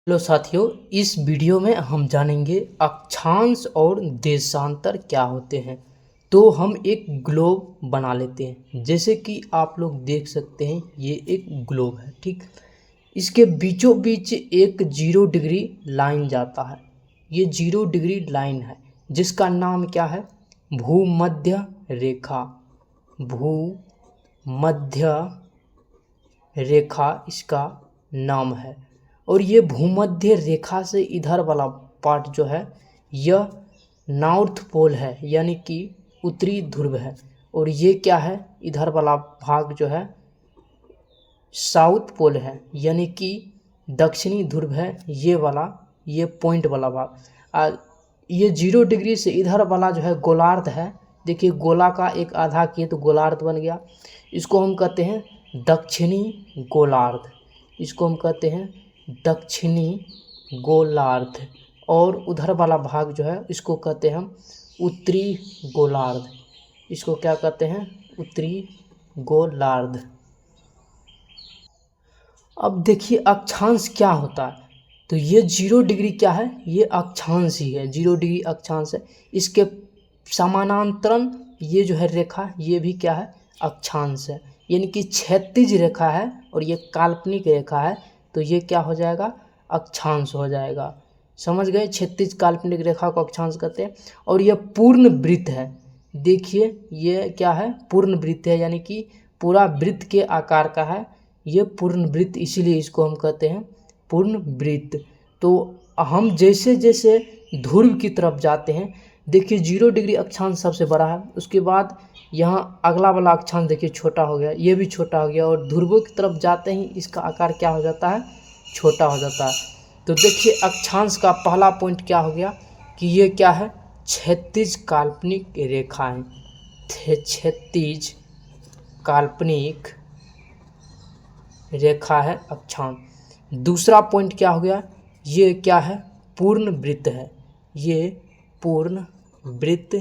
Hello साथियों, इस video में हम जानेंगे अक्षांश और देशांतर क्या होते हैं। तो हम एक ग्लोब बना लेते हैं। जैसे कि आप लोग देख सकते हैं, ये एक ग्लोब है, ठीक। इसके बीचों बीच एक 0 डिग्री लाइन जाता है। ये 0 डिग्री लाइन है जिसका नाम क्या है? भूमध्य रेखा। भूमध्य रेखा इसका नाम है। और ये भूमध्य रेखा से इधर वाला पार्ट जो है यह नॉर्थ पोल है, यानी कि उत्तरी ध्रुव है। और ये क्या है? इधर वाला भाग जो है साउथ पोल है, यानी कि दक्षिणी ध्रुव है। ये वाला, ये पॉइंट वाला भाग। ये 0 डिग्री से इधर वाला जो है गोलार्ध है। देखिए, गोला का एक आधा किए तो गोलार्ध बन गया। इसको हम कहते हैं दक्षिणी गोलार्ध। इसको हम कहते हैं दक्षिणी गोलार्ध। और उधर वाला भाग जो है इसको कहते हैं हम उत्तरी गोलार्ध। इसको क्या कहते हैं? उत्तरी गोलार्ध। अब देखिए अक्षांश क्या होता है। तो ये 0 डिग्री क्या है? ये अक्षांश ही है, 0 डिग्री अक्षांश है। इसके समानांतरन ये जो है रेखा, ये भी क्या है? अक्षांश है, यानी कि क्षैतिज रेखा है। और ये काल्पनिक रेखा है, तो ये क्या हो जाएगा? अक्षांश हो जाएगा। समझ गए? क्षैतिज काल्पनिक रेखा को अक्षांश कहते हैं। और यह पूर्ण वृत्त है। देखिए, ये क्या है? पूर्ण वृत्त है, यानी कि पूरा वृत्त के आकार का है। ये पूर्ण वृत्त, इसीलिए इसको हम कहते हैं पूर्ण वृत्त। तो हम जैसे जैसे ध्रुव की तरफ जाते हैं, देखिए 0 डिग्री अक्षांश सबसे बड़ा है। उसके बाद यहाँ अगला वाला अक्षांश देखिए छोटा हो गया, ये भी छोटा हो गया। और ध्रुवों की तरफ जाते ही इसका आकार क्या हो जाता है? छोटा हो जाता है। तो देखिए अक्षांश का पहला पॉइंट क्या हो गया कि ये क्या है? क्षैतिज काल्पनिक रेखाएं। क्षैतिज काल्पनिक रेखा है अक्षांश। दूसरा पॉइंट क्या हो गया? ये क्या है? पूर्ण वृत्त है। ये पूर्ण वृत्त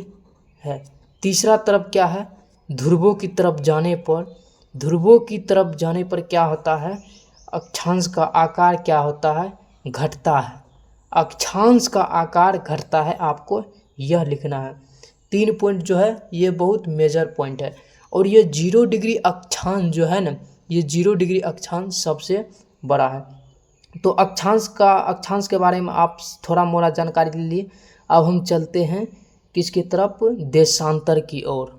है। तीसरा तरफ क्या है? ध्रुवों की तरफ जाने पर क्या होता है? अक्षांश का आकार क्या होता है? घटता है। अक्षांश का आकार घटता है, आपको यह लिखना है। 3 पॉइंट जो है ये बहुत मेजर पॉइंट है। और ये 0 डिग्री अक्षांश जो है ना, ये 0 डिग्री अक्षांश सबसे बड़ा है। तो अक्षांश के बारे में आप थोड़ा मोड़ा जानकारी ले लिए। अब हम चलते हैं किसकी तरफ? देशांतर की ओर।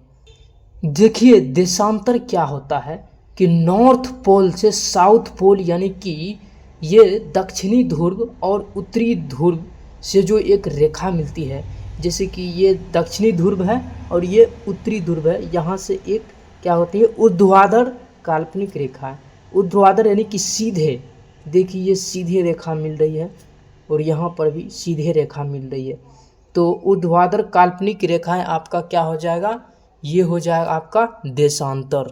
देखिए देशांतर क्या होता है कि नॉर्थ पोल से साउथ पोल, यानी कि ये दक्षिणी ध्रुव और उत्तरी ध्रुव से जो एक रेखा मिलती है, जैसे कि ये दक्षिणी ध्रुव है और ये उत्तरी ध्रुव है, यहाँ से एक क्या होती है? ऊर्ध्वाधर काल्पनिक रेखा है। ऊर्ध्वाधर यानी कि सीधे। देखिए ये सीधे रेखा मिल रही है और यहाँ पर भी सीधे रेखा मिल रही है। तो ऊर्ध्वाधर काल्पनिक रेखाएं आपका क्या हो जाएगा? ये हो जाएगा आपका देशांतर।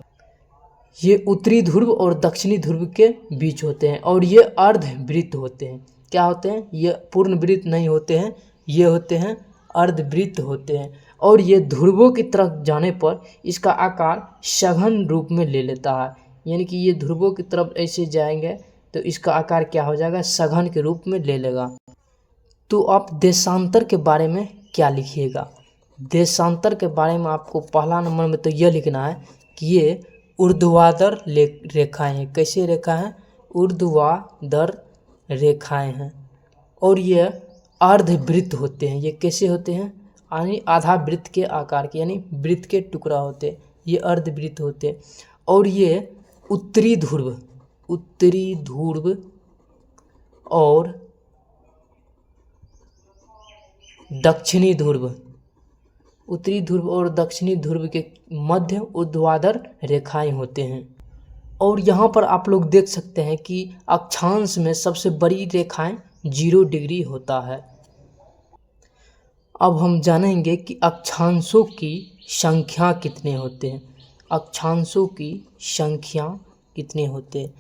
ये उत्तरी ध्रुव और दक्षिणी ध्रुव के बीच होते हैं। और ये अर्धवृत्त होते हैं। क्या होते हैं? ये पूर्ण वृत्त नहीं होते हैं, ये होते हैं अर्धवृत्त होते हैं। और ये ध्रुवों की तरफ जाने पर इसका आकार सघन रूप में ले लेता है, यानी कि ये ध्रुवों की तरफ ऐसे जाएंगे तो इसका आकार क्या हो जाएगा? सघन के रूप में ले लेगा। तो आप देशांतर के बारे में क्या लिखिएगा? देशांतर के बारे में आपको पहला नंबर में तो यह लिखना है कि ये ऊर्ध्वाधर रेखाएं हैं। कैसे रेखा हैं? ऊर्ध्वाधर रेखाएं हैं। और ये अर्धवृत्त होते हैं। ये कैसे होते हैं? यानी आधा वृत्त के आकार के, यानी वृत्त के टुकड़ा होते हैं, ये अर्धवृत्त होते हैं। और ये उत्तरी ध्रुव और दक्षिणी ध्रुव, उत्तरी ध्रुव और दक्षिणी ध्रुव के मध्य ऊर्ध्वाधर रेखाएं होते हैं। और यहाँ पर आप लोग देख सकते हैं कि अक्षांश में सबसे बड़ी रेखाएं 0 डिग्री होता है। अब हम जानेंगे कि अक्षांशों की संख्या कितने होते हैं। अक्षांशों की संख्या कितने होते हैं?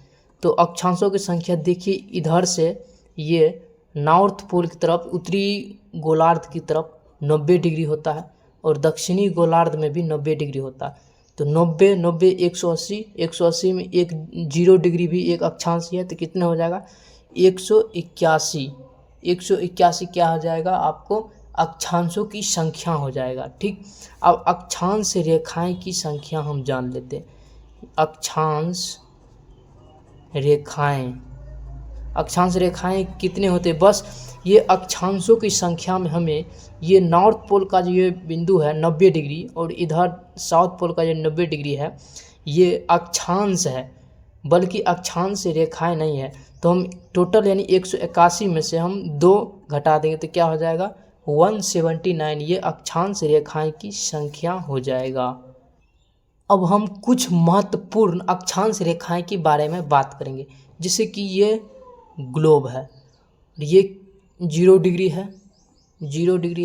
तो अक्षांशों की संख्या देखिए, इधर से ये नॉर्थ पोल की तरफ, उत्तरी गोलार्ध की तरफ 90 डिग्री होता है और दक्षिणी गोलार्ध में भी 90 डिग्री होता है। तो 90 90 180 180 में एक 0 डिग्री भी एक अक्षांश ही है, तो कितना हो जाएगा? 181 क्या हो जाएगा आपको, अक्षांशों की संख्या हो जाएगा। ठीक, अब अक्षांश रेखाएं की संख्या हम जान लेते हैं। अक्षांश रेखाएं कितने होते हैं, बस ये अक्षांशों की संख्या में हमें ये नॉर्थ पोल का जो ये बिंदु है 90 डिग्री और इधर साउथ पोल का जो 90 डिग्री है, ये अक्षांश है, बल्कि अक्षांश रेखाएं नहीं है। तो हम टोटल यानी 181 में से हम 2 घटा देंगे तो क्या हो जाएगा, 179, ये अक्षांश रेखाएं की संख्या हो जाएगा। अब हम कुछ महत्वपूर्ण अक्षांश रेखाएं के बारे में बात करेंगे, जैसे कि ये ग्लोब है, ये 0 डिग्री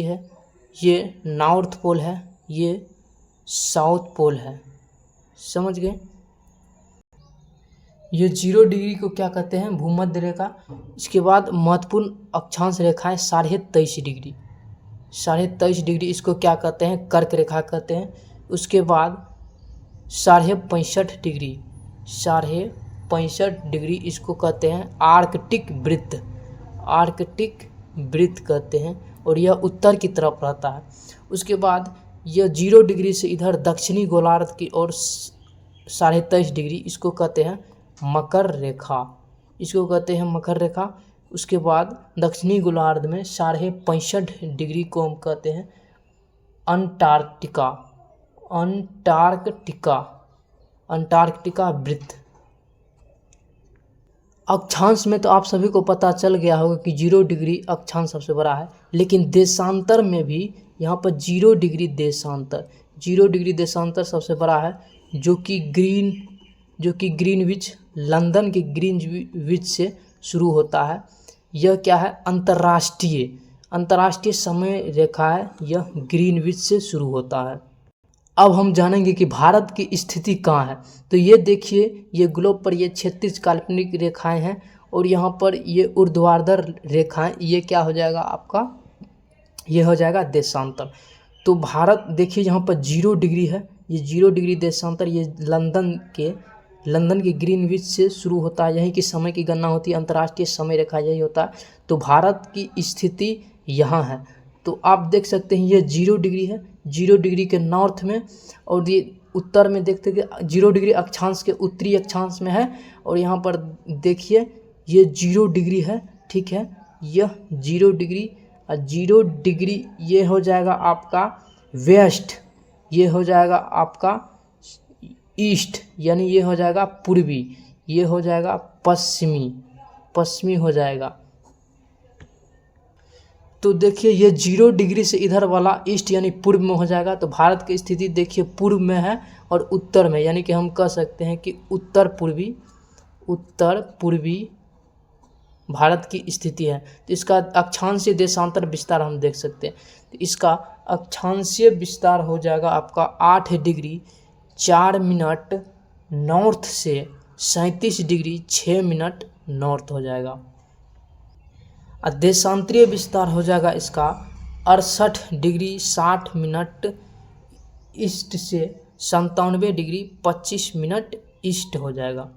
है, ये नॉर्थ पोल है, ये साउथ पोल है, समझ गए। ये 0 डिग्री को क्या कहते हैं, भूमध्य रेखा। इसके बाद महत्वपूर्ण अक्षांश रेखाएं 23.5 डिग्री, 23.5 डिग्री इसको क्या कहते हैं, कर्क रेखा कहते हैं। उसके बाद 65.5 डिग्री, 65.5 डिग्री इसको कहते हैं आर्कटिक वृत्त कहते हैं, और यह उत्तर की तरफ रहता है। उसके बाद यह 0 डिग्री से इधर दक्षिणी गोलार्ध की ओर 23.5 डिग्री, इसको कहते हैं मकर रेखा, उसके बाद दक्षिणी गोलार्ध में 65.5 डिग्री को हम कहते हैं अंटार्कटिका वृत्त। अक्षांश में तो आप सभी को पता चल गया होगा कि 0 डिग्री अक्षांश सबसे बड़ा है, लेकिन देशांतर में भी यहाँ पर 0 डिग्री देशांतर सबसे बड़ा है, जो कि ग्रीनविच, लंदन के ग्रीनविच से शुरू होता है। यह क्या है, अंतर्राष्ट्रीय समय रेखा है, यह ग्रीनविच से शुरू होता है। अब हम जानेंगे कि भारत की स्थिति कहाँ है। तो ये देखिए, ये ग्लोब पर ये 36 काल्पनिक रेखाएं हैं, और यहाँ पर ये ऊर्ध्वाधर रेखाएं, ये क्या हो जाएगा आपका, ये हो जाएगा देशांतर। तो भारत देखिए यहाँ पर 0 डिग्री है, ये 0 डिग्री देशांतर, ये लंदन के ग्रीनविच से शुरू होता है, यहीं की समय की गणना होती है, अंतर्राष्ट्रीय समय रेखा यही होता है। तो भारत की स्थिति यहाँ है। तो आप देख सकते हैं ये 0 डिग्री है, 0 डिग्री के नॉर्थ में, और ये उत्तर में देखते हैं कि 0 डिग्री अक्षांश के उत्तरी अक्षांश में है, और यहाँ पर देखिए ये 0 डिग्री है, ठीक है, यह 0 डिग्री, और 0 डिग्री ये हो जाएगा आपका वेस्ट, ये हो जाएगा आपका ईस्ट, यानी ये हो जाएगा पूर्वी, ये हो जाएगा पश्चिमी हो जाएगा। तो देखिए ये 0 डिग्री से इधर वाला ईस्ट यानी पूर्व में हो जाएगा। तो भारत की स्थिति देखिए पूर्व में है और उत्तर में, यानी कि हम कह सकते हैं कि उत्तर पूर्वी भारत की स्थिति है। तो इसका अक्षांशीय देशांतर विस्तार हम देख सकते हैं। तो इसका अक्षांशीय विस्तार हो जाएगा आपका 8 डिग्री 4 मिनट नॉर्थ से 37 डिग्री 6 मिनट नॉर्थ हो जाएगा। देशांतरीय विस्तार हो जाएगा इसका 68 डिग्री 60 मिनट ईस्ट से 97 डिग्री 25 मिनट ईस्ट हो जाएगा।